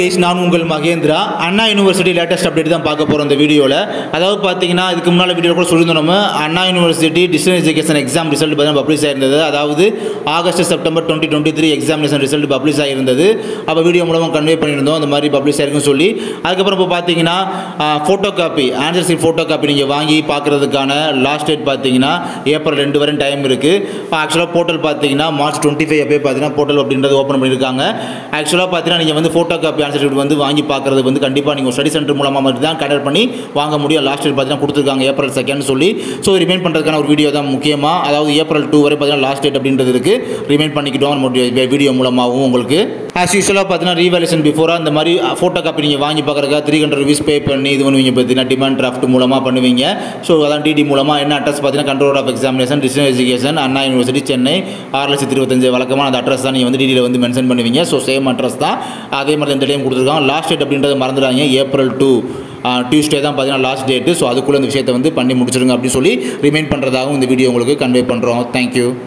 Guys, நான் உங்கள் மகேந்திரா. அண்ணா university latest update தான் பார்க்க போகிறோம் இந்த வீடியோவில். அதாவது பார்த்தீங்கன்னா, இதுக்கு முன்னால் வீடியோ கூட சொல்லியிருந்தோம். நம்ம Anna university distance education exam result பார்த்தீங்கன்னா பப்ளிஷ் ஆயிருந்தது. அதாவது August September 2023 examination result publish ஆகிருந்தது. அப்போ வீடியோ மூலமாக கன்வே பண்ணியிருந்தோம் அந்த மாதிரி பப்ளிஷ் ஆயிருக்குன்னு சொல்லி. அதுக்கப்புறம் இப்போ பார்த்தீங்கன்னா photocopy, answer sheet photocopy நீங்கள் வாங்கி பார்க்குறதுக்கான லாஸ்ட் டேட் பார்த்தீங்கன்னா ஏப்ரல் 2 வரை டைம் இருக்குது. ஆக்சுவலாக போர்ட்டல் பார்த்தீங்கன்னா மார்ச் 25 அப்போ பார்த்தீங்கன்னா போர்ட்டல் அப்படின்றது ஓப்பன் பண்ணியிருக்காங்க. ஆக்சுவலாக பார்த்தீங்கன்னா நீங்கள் வந்து ஃபோட்டோ காப்பி ஆன்சர் ஷீட் வந்து வாங்கி பார்க்குறது வந்து கண்டிப்பாக நீங்கள் ஸ்டடி சென்டர் மூலமாக மட்டும் தான் கனெக்ட் பண்ணி வாங்க முடியும். லாஸ்ட் டேட் பார்த்தீங்கன்னா கொடுத்துருக்காங்க ஏப்ரல் 2 சொல்லி. ஸோ ரிமைண்ட் பண்ணுறதுக்கான ஒரு வீடியோ தான் முக்கியமாக. அதாவது ஏப்ரல் 2 வரை பார்த்தீங்கன்னா லாஸ்ட் டேட் அப்படின்றது இருக்குது. ரிமைண்ட் பண்ணிக்கிட்டோம் நம்ம வீடியோ மூலமாகவும் உங்களுக்கு. ஆஸ் யூஸ்வலாக பார்த்தீங்கன்னா ரீவேல்யூஷன் பிஃபோராக இந்த மாதிரி ஃபோட்டோ காப்பி நீங்கள் வாங்கி பார்க்குறதுக்காக 300 rupees பே பண்ணி இது பண்ணுவீங்க பார்த்தீங்கன்னா டிமாண்ட் டிராஃப்ட் மூலமாக பண்ணுவீங்க. ஸோ அதான் டிடி மூலமாக என்ன அட்ரஸ் பார்த்தீங்கன்னா control of examination distance education Anna university Chennai 6,25,000 வழக்கமான அந்த அட்ரஸ் தான் நீங்கள் வந்து டிடியில் வந்து மென்ஷன் பண்ணுவீங்க. ஸோ சேம் அட்ரஸ் தான், அதே மாதிரி இந்த டைம் கொடுத்துருக்காங்க. லாஸ்ட் டேட் அப்படின்றத மறந்துடாங்க, ஏப்ரல் 2 டியூஸ்டே தான் பார்த்தீங்கன்னா லாஸ்ட் டேட்டு. ஸோ அதுக்குள்ளே இந்த விஷயத்தை வந்து பண்ணி முடிச்சிடுங்க அப்படின்னு சொல்லி ரிமைண்ட் பண்ணுறதாகவும் இந்த வீடியோ உங்களுக்கு கன்வே பண்ணுறோம். தேங்க்யூ.